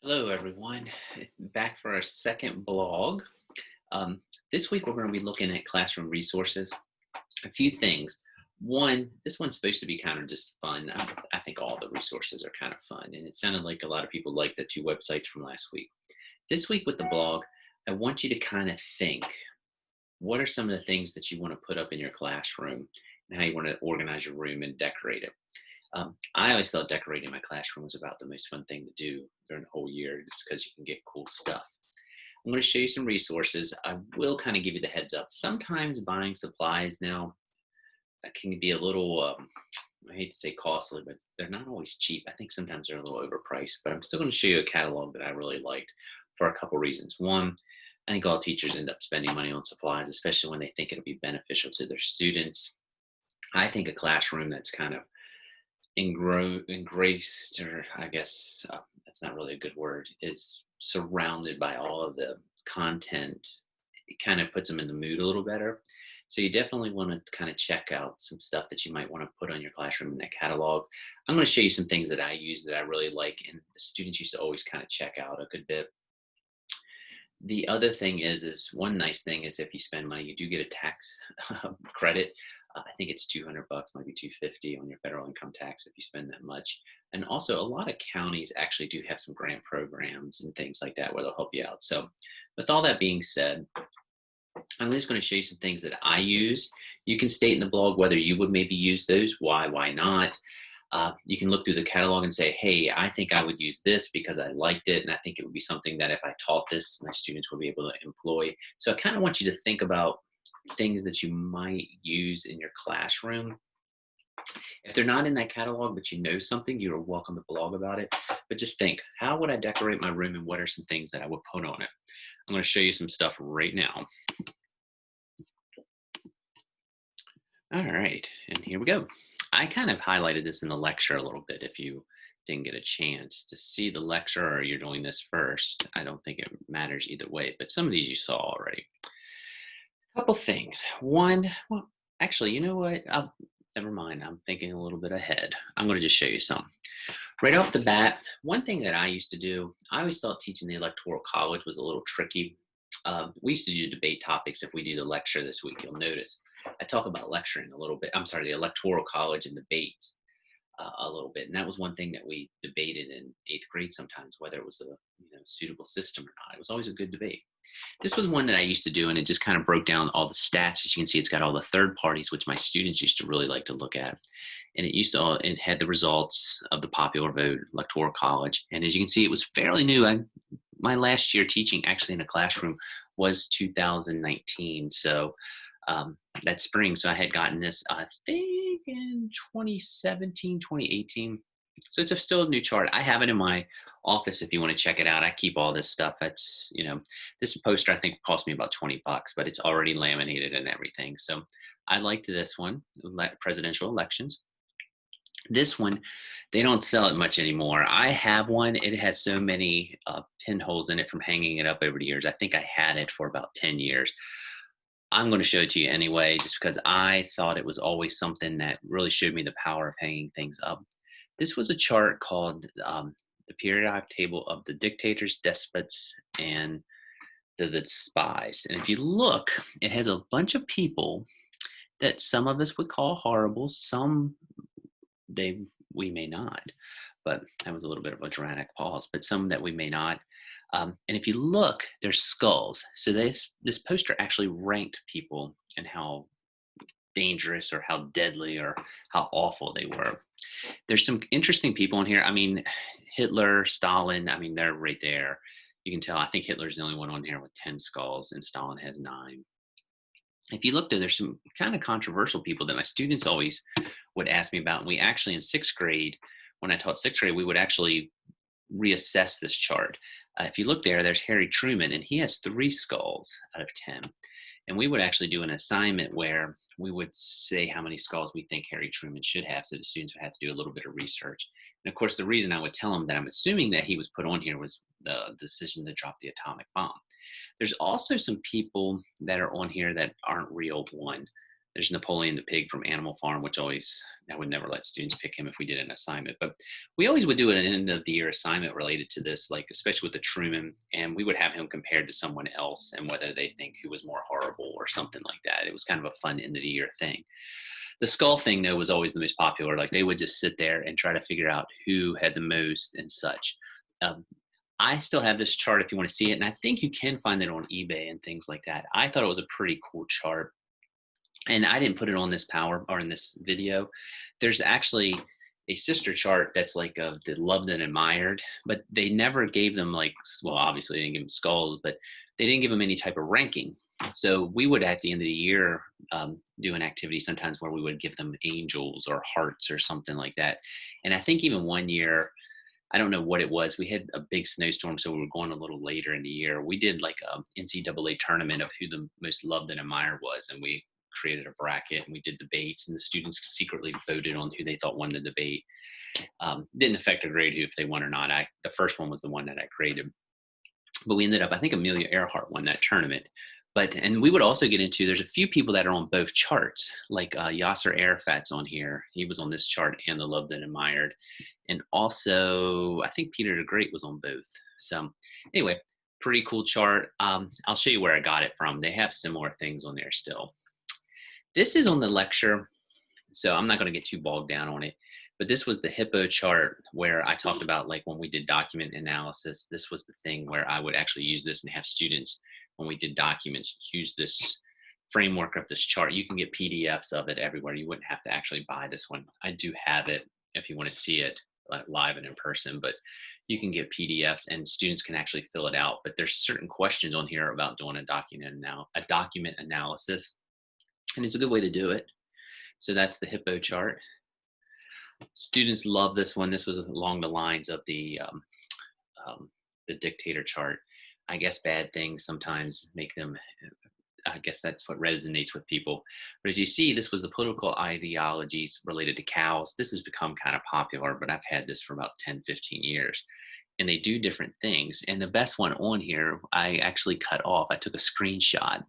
Hello, everyone. Back for our second blog. This week, we're going to be looking at classroom resources. A few things. One, this one's supposed to be kind of just fun. I think all the resources are kind of fun, and it sounded like a lot of people liked the two websites from last week. This week with the blog, I want you to kind of think, what are some of the things that you want to put up in your classroom and how you want to organize your room and decorate it? I always thought decorating my classroom was about the most fun thing to do during the whole year just because you can get cool stuff. I'm going to show you some resources. I will kind of give you the heads up. Sometimes buying supplies now can be a little, I hate to say costly, but they're not always cheap. I think sometimes they're a little overpriced, but I'm still going to show you a catalog that I really liked for a couple reasons. One, I think all teachers end up spending money on supplies, especially when they think it'll be beneficial to their students. I think a classroom that's kind of engraced, or I guess that's not really a good word, is surrounded by all of the content. It kind of puts them in the mood a little better. So you definitely want to kind of check out some stuff that you might want to put on your classroom in that catalog. I'm going to show you some things that I use that I really like, and the students used to always kind of check out a good bit. The other thing is one nice thing is if you spend money, you do get a tax credit. I think it's 200 bucks, maybe 250 on your federal income tax if you spend that much. And also, a lot of counties actually do have some grant programs and things like that where they'll help you out. So, with all that being said, I'm just going to show you some things that I use. You can state in the blog whether you would maybe use those, why not. You can look through the catalog and say, hey, I think I would use this because I liked it, and I think it would be something that if I taught this, my students would be able to employ. So I kind of want you to think about things that you might use in your classroom. If they're not in that catalog, but you know something, you're welcome to blog about it. But just think, how would I decorate my room and what are some things that I would put on it? I'm going to show you some stuff right now. All right, and here we go. I kind of highlighted this in the lecture a little bit. If you didn't get a chance to see the lecture or you're doing this first, I don't think it matters either way, but some of these you saw already. A couple things. One, well, actually, you know what? Never mind. I'm thinking a little bit ahead. I'm going to just show you some. Right off the bat, one thing that I used to do, I always thought teaching the Electoral College was a little tricky. We used to do debate topics if we do the lecture this week, you'll notice. I talk about lecturing a little bit. I'm sorry, the Electoral College and debates a little bit. And that was one thing that we debated in 8th grade sometimes, whether it was a suitable system or not. It was always a good debate. This was one that I used to do, and it just kind of broke down all the stats. As you can see, it's got all the third parties, which my students used to really like to look at. And it had the results of the popular vote, Electoral College. And as you can see, it was fairly new. My last year teaching actually in a classroom was 2019. So that spring. So I had gotten this, I think in 2017, 2018. So it's still a new chart. I have it in my office if you want to check it out. I keep all this stuff. That's, this poster I think cost me about 20 bucks, but it's already laminated and everything. So I liked this one, presidential elections. This one, they don't sell it much anymore. I have one. It has so many pinholes in it from hanging it up over the years. I think I had it for about 10 years. I'm going to show it to you anyway, just because I thought it was always something that really showed me the power of hanging things up. This was a chart called the periodic table of the dictators, despots, and the spies. And if you look, it has a bunch of people that some of us would call horrible, some we may not, but that was a little bit of a dramatic pause, but some that we may not. And if you look, there's skulls. So this poster actually ranked people and how dangerous or how deadly or how awful they were. There's some interesting people in here. I mean, Hitler, Stalin, I mean, they're right there. You can tell, I think Hitler's the only one on here with 10 skulls and Stalin has 9. If you look there, there's some kind of controversial people that my students always would ask me about. And we actually in 6th grade, when I taught 6th grade, we would actually reassess this chart. If you look there, there's Harry Truman, and he has 3 skulls out of 10. And we would actually do an assignment where we would say how many skulls we think Harry Truman should have, so the students would have to do a little bit of research. And of course, the reason I would tell them that I'm assuming that he was put on here was the decision to drop the atomic bomb. There's also some people that are on here that aren't real. One, There's Napoleon the pig from Animal Farm, which always, I would never let students pick him if we did an assignment, but we always would do an end of the year assignment related to this, like especially with the Truman, and we would have him compared to someone else and whether they think who was more horrible or something like that. It was kind of a fun end of the year thing. The skull thing, though, was always the most popular. Like they would just sit there and try to figure out who had the most and such. Um, I still have this chart if you want to see it, and I think you can find it on eBay and things like that. I thought it was a pretty cool chart, and I didn't put it on this power or in this video. There's actually a sister chart that's like of the loved and admired, but they never gave them like, well, obviously they didn't give them skulls, but they didn't give them any type of ranking. So we would at the end of the year do an activity sometimes where we would give them angels or hearts or something like that. And I think even one year, I don't know what it was. We had a big snowstorm, so we were going a little later in the year. We did like a NCAA tournament of who the most loved and admired was, and we created a bracket and we did debates, and the students secretly voted on who they thought won the debate. Didn't affect the grade who if they won or not. The first one was the one that I created, but we ended up, I think Amelia Earhart won that tournament. And we would also get into, there's a few people that are on both charts, like Yasser Arafat's on here. He was on this chart and the loved and admired. And also, I think Peter the Great was on both. So anyway, pretty cool chart. I'll show you where I got it from. They have similar things on there still. This is on the lecture, so I'm not going to get too bogged down on it. But this was the Hippo chart where I talked about, like when we did document analysis, this was the thing where I would actually use this and have students, when we did documents, use this framework of this chart. You can get PDFs of it everywhere. You wouldn't have to actually buy this one. I do have it if you want to see it live and in person, but you can get PDFs and students can actually fill it out. But there's certain questions on here about doing a document analysis, and it's a good way to do it. So that's the Hippo chart. Students love this one. This was along the lines of the dictator chart. I guess bad things sometimes make them, I guess that's what resonates with people. But as you see, this was the political ideologies related to cows. This has become kind of popular, but I've had this for about 10, 15 years. And they do different things. And the best one on here, I actually cut off. I took a screenshot.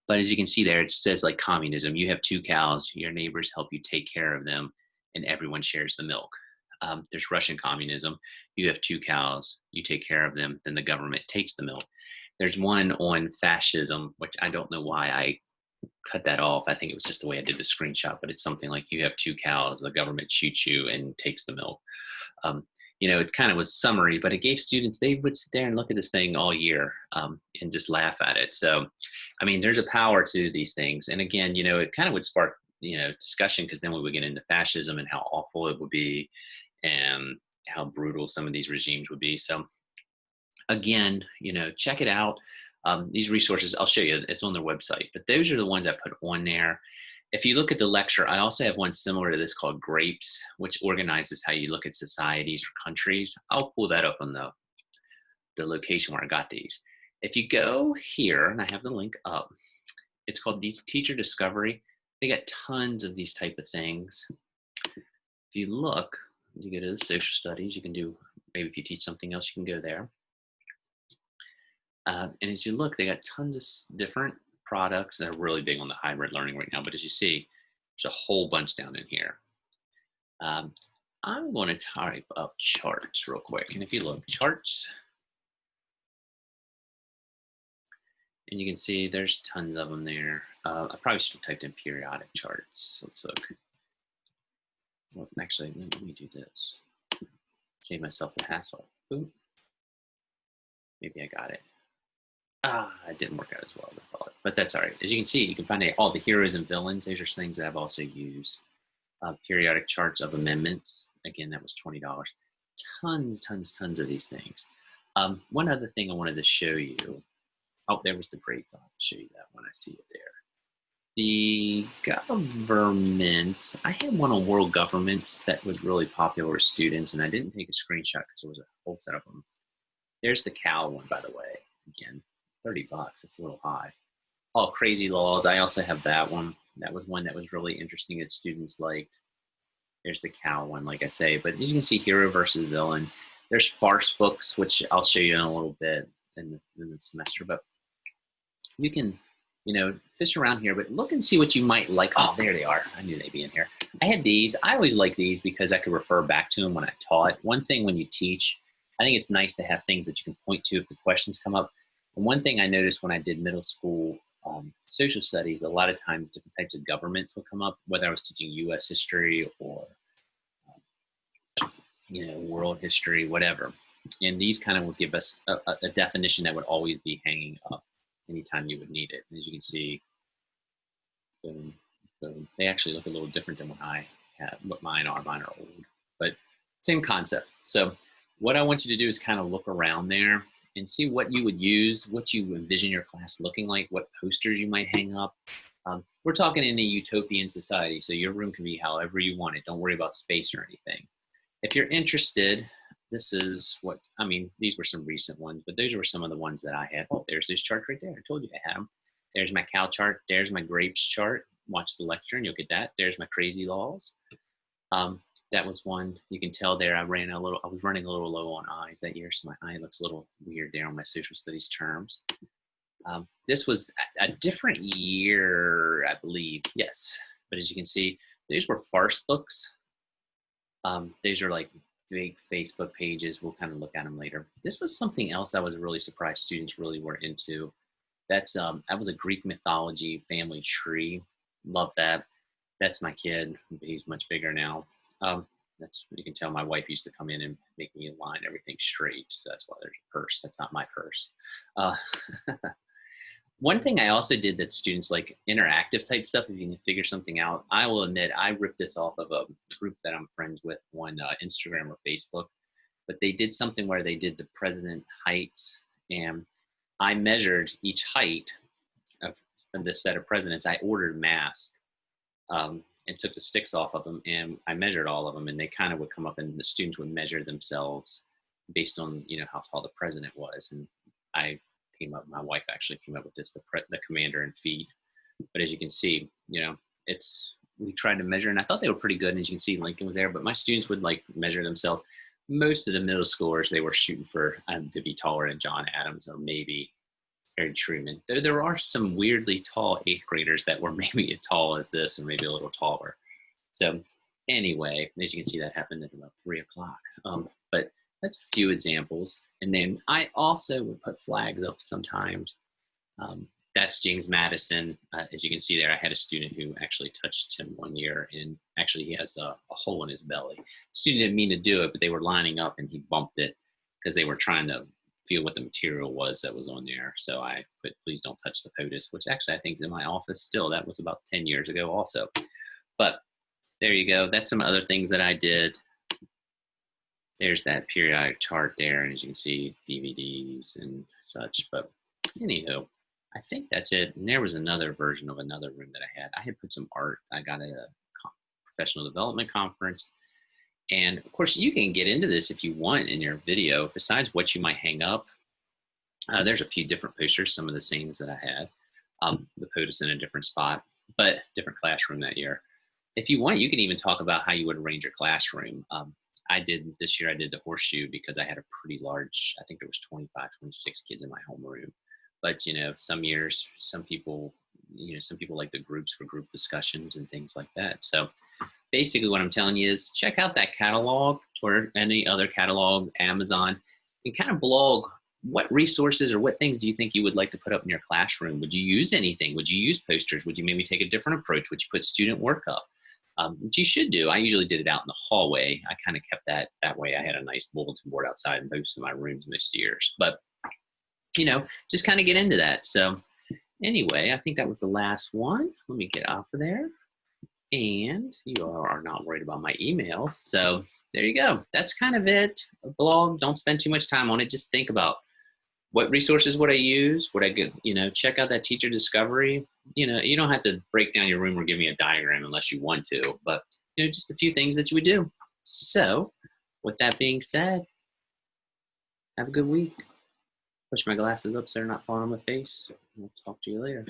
But as you can see there, it says like communism. You have 2 cows, your neighbors help you take care of them, and everyone shares the milk. There's Russian communism. You have 2 cows, you take care of them, then the government takes the milk. There's one on fascism, which I don't know why I cut that off. I think it was just the way I did the screenshot, but it's something like you have 2 cows, the government shoots you and takes the milk. You know, it kind of was summary, but it gave students, they would sit there and look at this thing all year and just laugh at it. So, I mean, there's a power to these things. And again, you know, it kind of would spark, you know, discussion, because then we would get into fascism and how awful it would be and how brutal some of these regimes would be. So again, you know, check it out. These resources, I'll show you, it's on their website, but those are the ones I put on there. If you look at the lecture, I also have one similar to this called Grapes, which organizes how you look at societies or countries. I'll pull that up on the location where I got these. If you go here, and I have the link up, it's called Teacher Discovery. They got tons of these type of things. If you look, you go to the social studies, you can do, maybe if you teach something else, you can go there. And as you look, they got tons of different products. They're really big on the hybrid learning right now, but as you see, there's a whole bunch down in here. I'm going to type up charts real quick. And if you look, charts, and you can see there's tons of them there. I probably should have typed in periodic charts. Let's look. Well, actually, let me do this. Save myself the hassle. Ooh. Maybe I got it. It didn't work out as well as I thought, but that's all right. As you can see, you can find all the heroes and villains. These are things that I've also used. Periodic charts of amendments. Again, that was $20. Tons of these things. One other thing I wanted to show you. Oh, there was the break. I'll show you that when I see it there. The government, I had one on world governments that was really popular with students, and I didn't take a screenshot because there was a whole set of them. There's the cow one, by the way. Again, $30, it's a little high. All crazy laws, I also have that one. That was one that was really interesting that students liked. There's the cow one, like I say, but you can see hero versus villain. There's farce books, which I'll show you in a little bit in the semester, but you can you know, fish around here, but look and see what you might like. Oh, there they are. I knew they'd be in here. I had these. I always like these because I could refer back to them when I taught. One thing when you teach, I think it's nice to have things that you can point to if the questions come up. And one thing I noticed when I did middle school social studies, a lot of times different types of governments will come up, whether I was teaching U.S. history or, you know, world history, whatever. And these kind of would give us a definition that would always be hanging up anytime you would need it. And as you can see, boom, boom. They actually look a little different than what I have, what mine are. Mine are old, but same concept. So what I want you to do is kind of look around there and see what you would use, what you envision your class looking like, what posters you might hang up. We're talking in a utopian society, so your room can be however you want it. Don't worry about space or anything. If you're interested, this is what, I mean, these were some recent ones, but those were some of the ones that I had. Oh, there's this chart right there. I told you I had them. There's my cow chart. There's my grapes chart. Watch the lecture and you'll get that. There's my crazy laws. That was one. You can tell there I was running a little low on eyes that year, so my eye looks a little weird there on my social studies terms. This was a different year, I believe. Yes, but as you can see, these were farce books. These are like big Facebook pages. We'll kind of look at them later. This was something else I was really surprised students really were into. That was a Greek mythology family tree. Love that. That's my kid. He's much bigger now. You can tell my wife used to come in and make me line everything straight. So that's why there's a purse. That's not my purse. One thing I also did that students like interactive type stuff, if you can figure something out, I will admit I ripped this off of a group that I'm friends with on Instagram or Facebook, but they did something where they did the president heights, and I measured each height of this set of presidents. I ordered masks and took the sticks off of them, and I measured all of them, and they kind of would come up and the students would measure themselves based on, you know, how tall the president was. And my wife actually came up with this, the commander in feet. But as you can see, you know, we tried to measure, and I thought they were pretty good. And as you can see, Lincoln was there, but my students would like measure themselves. Most of the middle schoolers, they were shooting for to be taller than John Adams or maybe Harry Truman. There are some weirdly tall 8th graders that were maybe as tall as this and maybe a little taller. So anyway, as you can see, that happened at about 3 o'clock. But that's a few examples. And then I also would put flags up sometimes. That's James Madison. As you can see there, I had a student who actually touched him one year, and actually he has a hole in his belly. The student didn't mean to do it, but they were lining up and he bumped it because they were trying to feel what the material was that was on there. So I put, please don't touch the POTUS, which actually I think is in my office still. That was about 10 years ago also. But there you go. That's some other things that I did. There's that periodic chart there, and as you can see, DVDs and such. But anywho, I think that's it. And there was another version of another room that I had. I had put some art. I got a professional development conference. And of course, you can get into this if you want in your video. Besides what you might hang up, there's a few different posters, some of the same that I had. The POTUS in a different spot, but different classroom that year. If you want, you can even talk about how you would arrange your classroom. This year I did the horseshoe because I had a pretty large, I think there was 25, 26 kids in my homeroom. But, you know, some years, some people like the groups for group discussions and things like that. So basically what I'm telling you is check out that catalog or any other catalog, Amazon, and kind of blog what resources or what things do you think you would like to put up in your classroom? Would you use anything? Would you use posters? Would you maybe take a different approach? Would you put student work up? Which you should do. I usually did it out in the hallway. I kind of kept that way. I had a nice bulletin board outside in most of my rooms most years. But, you know, just kind of get into that. So anyway, I think that was the last one. Let me get off of there. And you are not worried about my email. So there you go. That's kind of it. A blog, don't spend too much time on it. Just think about what resources would I use? Would I get, you know, check out that teacher discovery? You know, you don't have to break down your room or give me a diagram unless you want to, but, you know, just a few things that you would do. So with that being said, have a good week. Push my glasses up so they're not falling on my face. We'll talk to you later.